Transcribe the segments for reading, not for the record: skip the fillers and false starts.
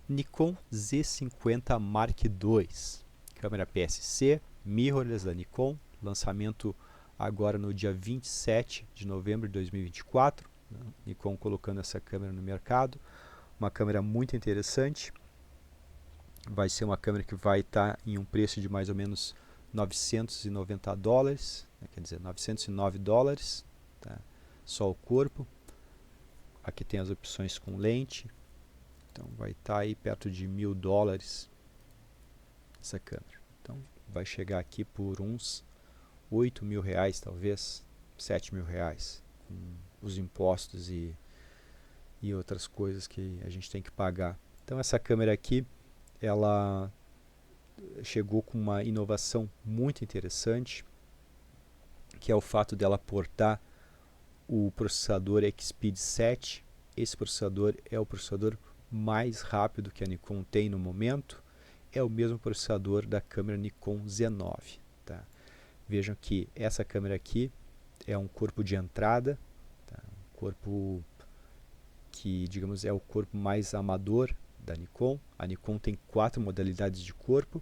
Nikon Z50 Mark II, câmera PSC, mirrorless da Nikon, lançamento agora no dia 27 de novembro de 2024, Nikon colocando essa câmera no mercado, uma câmera muito interessante, vai ser uma câmera que vai estar em um preço de mais ou menos $990, quer dizer, $909, tá? Só o corpo. Aqui tem as opções com lente, então vai estar aí perto de $1.000 essa câmera. Então vai chegar aqui por uns R$8.000, talvez R$7.000, com os impostos e outras coisas que a gente tem que pagar. Então essa câmera aqui, ela chegou com uma inovação muito interessante, que é o fato dela portar o processador XPEED 7. Esse processador é o processador mais rápido que a Nikon tem no momento, é o mesmo processador da câmera Nikon Z9. Tá? Vejam que essa câmera aqui é um corpo de entrada, tá? Um corpo que, digamos, é o corpo mais amador da Nikon. A Nikon tem 4 modalidades de corpo.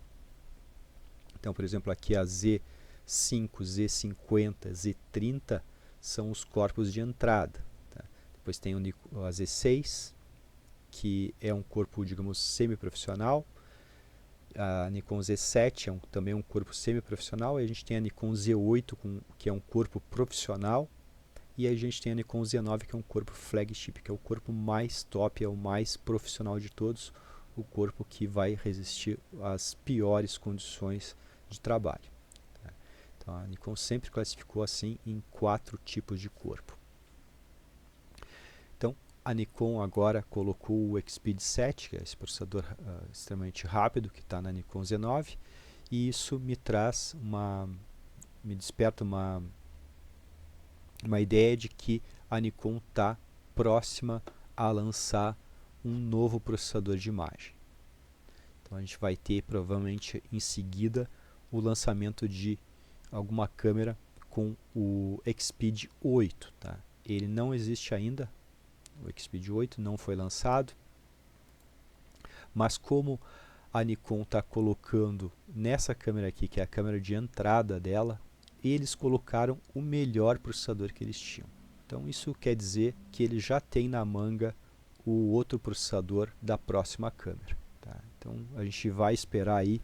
Então, por exemplo, aqui a Z5, Z50, Z30 são os corpos de entrada. Tá? Depois tem a Z6, que é um corpo, digamos, semi-profissional. A Nikon Z7 é também um corpo semi-profissional. E a gente tem a Nikon Z8, que é um corpo profissional. E a gente tem a Nikon Z9, que é um corpo flagship, que é o corpo mais top, é o mais profissional de todos, o corpo que vai resistir às piores condições de trabalho. Tá? Então a Nikon sempre classificou assim em 4 tipos de corpo. Então a Nikon agora colocou o XPEED 7, que é esse processador extremamente rápido que está na Nikon Z9, e isso me desperta uma ideia de que a Nikon está próxima a lançar um novo processador de imagem. Então a gente vai ter provavelmente em seguida o lançamento de alguma câmera com o XPEED 8. Tá? Ele não existe ainda, o XPEED 8 não foi lançado, mas como a Nikon está colocando nessa câmera aqui, que é a câmera de entrada dela, eles colocaram o melhor processador que eles tinham. Então isso quer dizer que ele já tem na manga o outro processador da próxima câmera. Tá? Então a gente vai esperar aí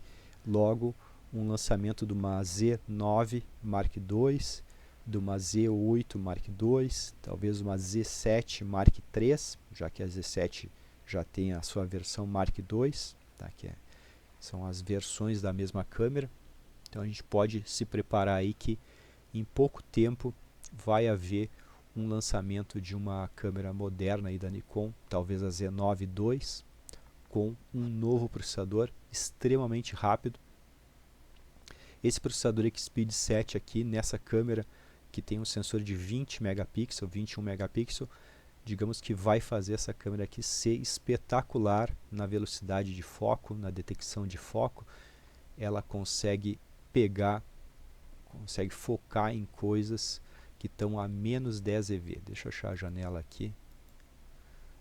logo um lançamento de uma Z9 Mark II, de uma Z8 Mark II, talvez uma Z7 Mark III, já que a Z7 já tem a sua versão Mark II, tá? São as versões da mesma câmera. Então a gente pode se preparar aí que em pouco tempo vai haver um lançamento de uma câmera moderna aí da Nikon, talvez a Z9 II, com um novo processador extremamente rápido. Esse processador XPEED 7 aqui nessa câmera, que tem um sensor de 20 megapixels, 21 megapixels, digamos que vai fazer essa câmera aqui ser espetacular na velocidade de foco, na detecção de foco. Ela consegue focar em coisas que estão a menos 10 eV. Deixa eu achar a janela aqui.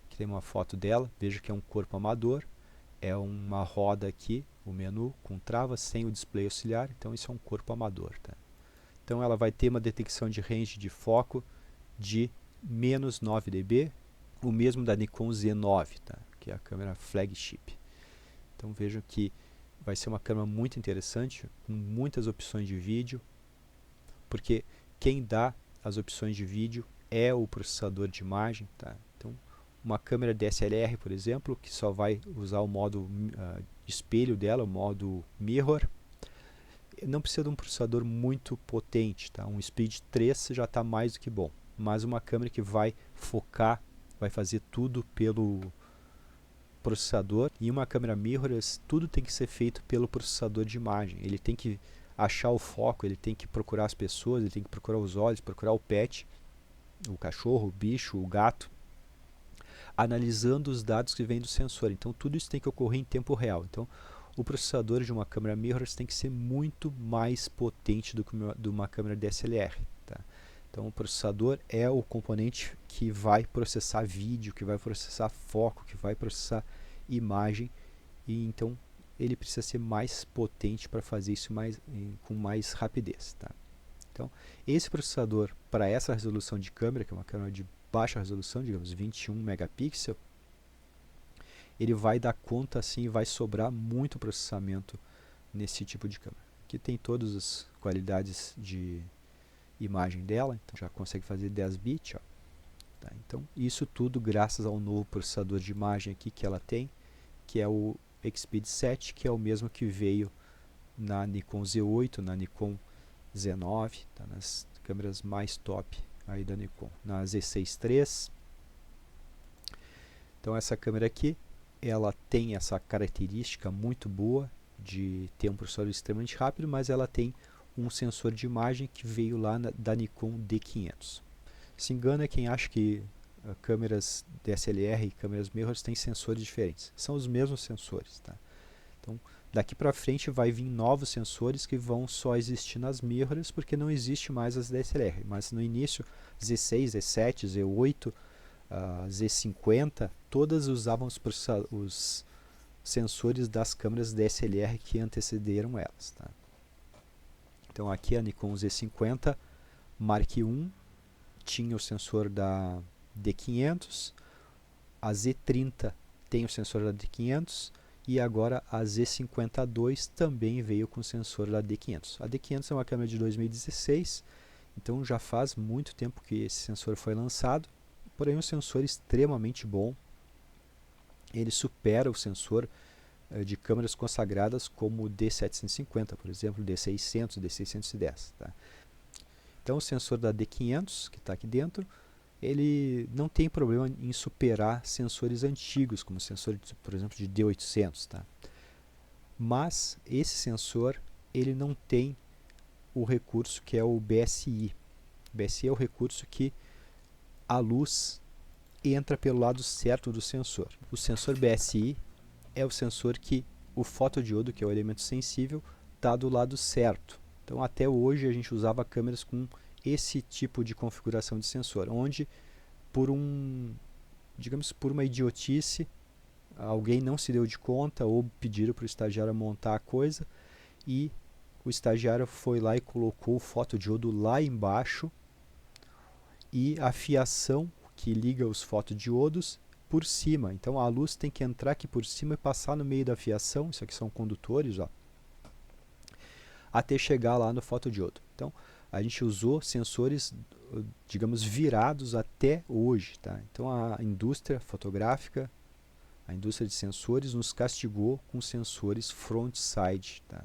Aqui tem uma foto dela. Veja que é um corpo amador. É uma roda aqui, o menu com trava, sem o display auxiliar. Então isso é um corpo amador. Tá? Então ela vai ter uma detecção de range de foco de menos 9 dB. O mesmo da Nikon Z9, tá? Que é a câmera flagship. Então vejam que vai ser uma câmera muito interessante, com muitas opções de vídeo, porque quem dá as opções de vídeo é o processador de imagem. Tá? Então, uma câmera DSLR, por exemplo, que só vai usar o modo espelho dela, o modo mirror, não precisa de um processador muito potente. Tá? Um Speed 3 já está mais do que bom, mas uma câmera que vai focar, vai fazer tudo pelo processador, e uma câmera mirrorless, tudo tem que ser feito pelo processador de imagem. Ele tem que achar o foco, ele tem que procurar as pessoas, ele tem que procurar os olhos, procurar o pet, o cachorro, o bicho, o gato, analisando os dados que vêm do sensor. Então tudo isso tem que ocorrer em tempo real. Então o processador de uma câmera mirrorless tem que ser muito mais potente do que de uma câmera DSLR. Tá? Então o processador é o componente que vai processar vídeo, que vai processar foco, que vai processar imagem, e então ele precisa ser mais potente para fazer isso com mais rapidez. Tá? Então, esse processador, para essa resolução de câmera, que é uma câmera de baixa resolução, digamos 21 megapixels, ele vai dar conta assim, vai sobrar muito processamento nesse tipo de câmera. Aqui tem todas as qualidades de imagem dela, então já consegue fazer 10 bits. Ó. Tá? Então, isso tudo graças ao novo processador de imagem aqui que ela tem, que é o Expeed 7, que é o mesmo que veio na Nikon Z8, na Nikon Z9, tá? Nas câmeras mais top aí da Nikon, na Z6 III. Então essa câmera aqui, ela tem essa característica muito boa de ter um processador extremamente rápido, mas ela tem um sensor de imagem que veio lá da Nikon D500. Se engana quem acha que câmeras DSLR e câmeras mirrorless têm sensores diferentes. São os mesmos sensores. Tá? Então, daqui para frente vai vir novos sensores que vão só existir nas mirrorless, porque não existe mais as DSLR. Mas no início, Z6, Z7, Z8, Z50, todas usavam os sensores das câmeras DSLR que antecederam elas. Tá? Então aqui a Nikon Z50 Mark I tinha o sensor da D500, a Z30 tem o sensor da D500 e agora a Z50-2 também veio com o sensor da D500. A D500 é uma câmera de 2016, então já faz muito tempo que esse sensor foi lançado, porém um sensor extremamente bom. Ele supera o sensor de câmeras consagradas como o D750, por exemplo, D600, D610. Tá? Então o sensor da D500, que está aqui dentro, ele não tem problema em superar sensores antigos, como o sensor, por exemplo, de D800. Tá? Mas esse sensor ele não tem o recurso que é o BSI. O BSI é o recurso que a luz entra pelo lado certo do sensor. O sensor BSI é o sensor que o fotodiodo, que é o elemento sensível, está do lado certo. Então até hoje a gente usava câmeras com esse tipo de configuração de sensor, onde por por uma idiotice, alguém não se deu de conta ou pediram para o estagiário montar a coisa e o estagiário foi lá e colocou o fotodiodo lá embaixo e a fiação que liga os fotodiodos por cima. Então a luz tem que entrar aqui por cima e passar no meio da fiação, isso aqui são condutores, ó, até chegar lá no fotodiodo. Então a gente usou sensores, digamos, virados até hoje. Tá? Então a indústria fotográfica, a indústria de sensores nos castigou com sensores frontside. Tá?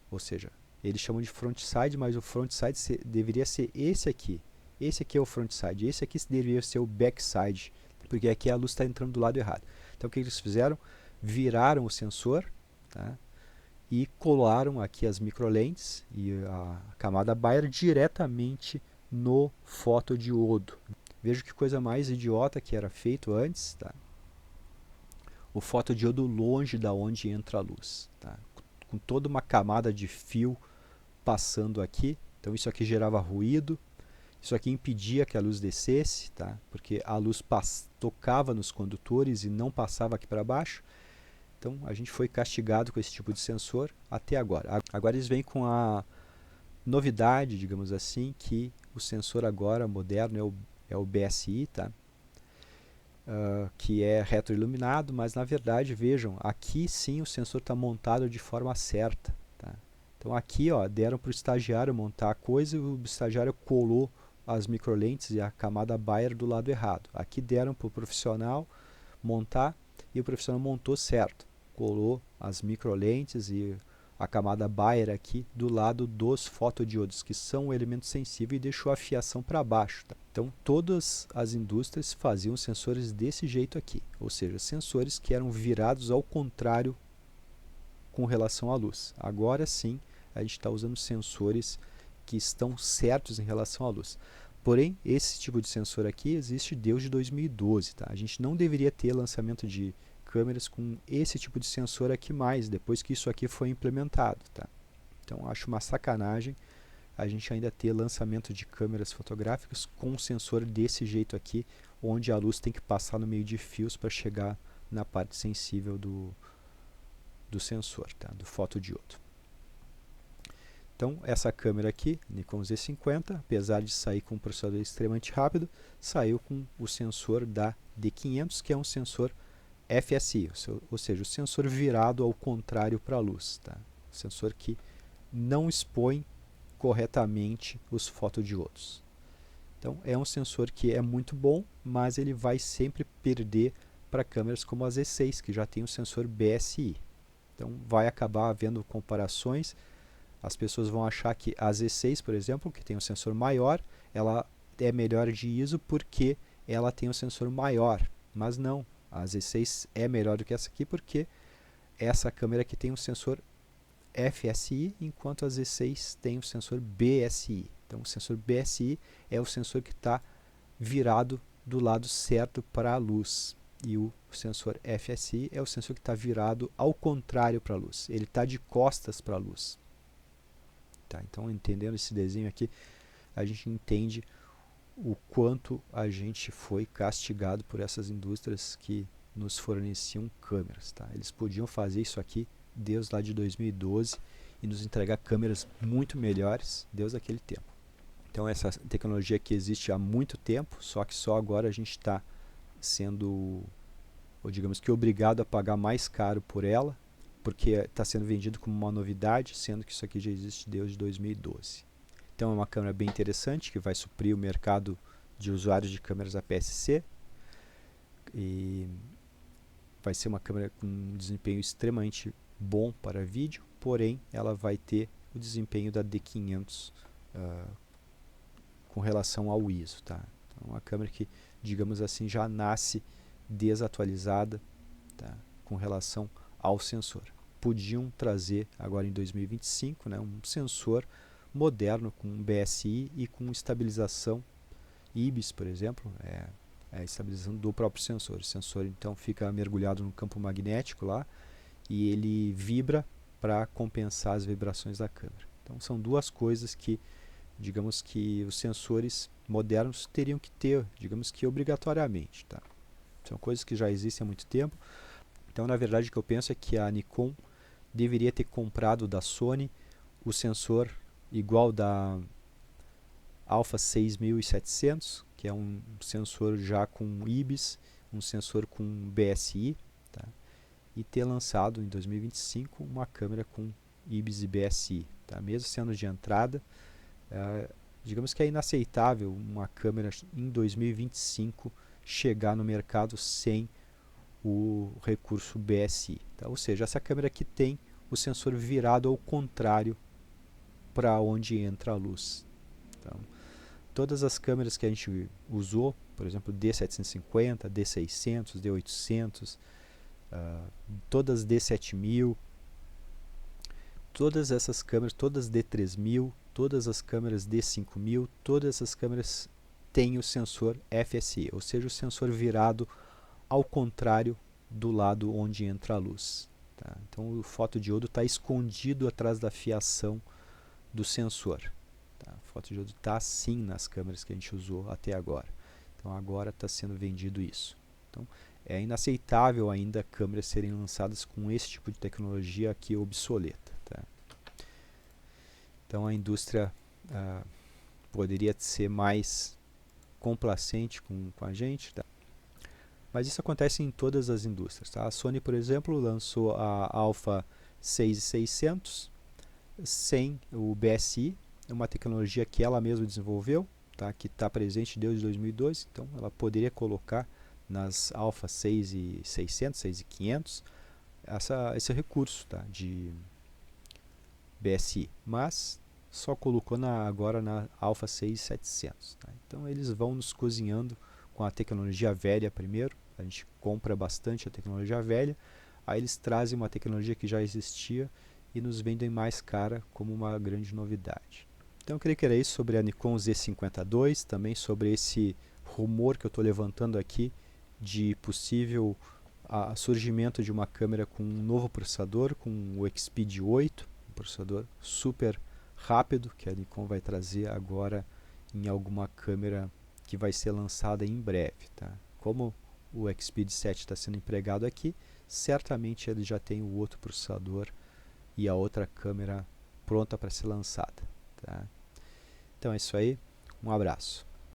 Ou seja, eles chamam de frontside, mas o frontside deveria ser esse aqui. Esse aqui é o frontside, esse aqui deveria ser o backside, porque aqui a luz está entrando do lado errado. Então o que eles fizeram? Viraram o sensor, tá? E colaram aqui as microlentes e a camada Bayer diretamente no fotodiodo. Veja que coisa mais idiota que era feito antes. Tá? O fotodiodo longe da onde entra a luz. Tá? Com toda uma camada de fio passando aqui. Então isso aqui gerava ruído. Isso aqui impedia que a luz descesse, tá? Porque a luz tocava nos condutores e não passava aqui para baixo. Então a gente foi castigado com esse tipo de sensor até agora. Agora eles vêm com a novidade, digamos assim, que o sensor agora moderno é o BSI, tá? Que é retroiluminado, mas na verdade, vejam, aqui sim o sensor está montado de forma certa. Tá? Então aqui ó, deram para o estagiário montar a coisa e o estagiário colou as microlentes e a camada Bayer do lado errado. Aqui deram para o profissional montar e o profissional montou certo. Colou as microlentes e a camada Bayer aqui do lado dos fotodiodos, que são um elemento sensível, e deixou a fiação para baixo. Tá? Então todas as indústrias faziam sensores desse jeito aqui, ou seja, sensores que eram virados ao contrário com relação à luz. Agora sim a gente está usando sensores que estão certos em relação à luz. Porém, esse tipo de sensor aqui existe desde 2012. Tá? A gente não deveria ter lançamento de câmeras com esse tipo de sensor aqui mais, depois que isso aqui foi implementado. Tá? Então, acho uma sacanagem a gente ainda ter lançamento de câmeras fotográficas com um sensor desse jeito aqui, onde a luz tem que passar no meio de fios para chegar na parte sensível do sensor, tá? Do fotodiodo. Então, essa câmera aqui, Nikon Z50, apesar de sair com um processador extremamente rápido, saiu com o sensor da D500, que é um sensor FSI, ou seja, o sensor virado ao contrário para a luz. Tá? O sensor que não expõe corretamente os fotodiodos. Então, é um sensor que é muito bom, mas ele vai sempre perder para câmeras como a Z6, que já tem o sensor BSI. Então, vai acabar havendo comparações. As pessoas vão achar que a Z6, por exemplo, que tem um sensor maior, ela é melhor de ISO porque ela tem um sensor maior. Mas não, a Z6 é melhor do que essa aqui porque essa câmera aqui tem um sensor FSI, enquanto a Z6 tem o sensor BSI. Então, o sensor BSI é o sensor que está virado do lado certo para a luz. E o sensor FSI é o sensor que está virado ao contrário para a luz. Ele está de costas para a luz. Tá, então, entendendo esse desenho aqui, a gente entende o quanto a gente foi castigado por essas indústrias que nos forneciam câmeras. Tá? Eles podiam fazer isso aqui desde lá de 2012 e nos entregar câmeras muito melhores desde aquele tempo. Então, essa tecnologia que existe há muito tempo, só que só agora a gente está sendo, ou digamos que obrigado a pagar mais caro por ela, porque está sendo vendido como uma novidade, sendo que isso aqui já existe desde 2012. Então é uma câmera bem interessante, que vai suprir o mercado de usuários de câmeras APS-C, e vai ser uma câmera com um desempenho extremamente bom para vídeo, porém ela vai ter o desempenho da D500 com relação ao ISO. Tá? Então, uma câmera que, digamos assim, já nasce desatualizada, tá? Com relação ao sensor. Podiam trazer agora em 2025, né, um sensor moderno com BSI e com estabilização IBIS, por exemplo, a estabilização do próprio sensor. O sensor então fica mergulhado no campo magnético lá e ele vibra para compensar as vibrações da câmera. Então são duas coisas que, digamos que os sensores modernos teriam que ter, digamos que obrigatoriamente. Tá? São coisas que já existem há muito tempo. Então, na verdade, o que eu penso é que a Nikon deveria ter comprado da Sony o sensor igual da Alpha 6700, que é um sensor já com IBIS, um sensor com BSI, tá? E ter lançado em 2025 uma câmera com IBIS e BSI, tá? Mesmo sendo de entrada, digamos que é inaceitável uma câmera em 2025 chegar no mercado sem o recurso BSI. Tá? Ou seja, essa câmera aqui tem o sensor virado ao contrário para onde entra a luz. Então, todas as câmeras que a gente usou, por exemplo, D750, D600, D800, todas D7000, todas essas câmeras, todas D3000, todas as câmeras D5000, todas essas câmeras têm o sensor FSI, ou seja, o sensor virado ao contrário do lado onde entra a luz. Tá? Então o fotodiodo está escondido atrás da fiação do sensor. Tá? O fotodiodo está assim nas câmeras que a gente usou até agora. Então agora está sendo vendido isso. Então é inaceitável ainda câmeras serem lançadas com esse tipo de tecnologia aqui obsoleta. Tá? Então a indústria poderia ser mais complacente com a gente. Tá? Mas isso acontece em todas as indústrias. Tá? A Sony, por exemplo, lançou a Alpha 6600 sem o BSI, uma tecnologia que ela mesma desenvolveu, tá? Que está presente desde 2002, então ela poderia colocar nas Alpha 6600, 6500 esse recurso, tá? De BSI, mas só colocou agora na Alpha 6700. Tá? Então eles vão nos cozinhando com a tecnologia velha primeiro, a gente compra bastante a tecnologia velha, aí eles trazem uma tecnologia que já existia e nos vendem mais cara como uma grande novidade. Então eu creio que era isso sobre a Nikon Z52, também sobre esse rumor que eu estou levantando aqui de possível surgimento de uma câmera com um novo processador, com o Expeed 8, um processador super rápido que a Nikon vai trazer agora em alguma câmera que vai ser lançada em breve. Tá? Como o Xpeed 7 está sendo empregado aqui, certamente ele já tem o outro processador e a outra câmera pronta para ser lançada. Tá? Então é isso aí, um abraço.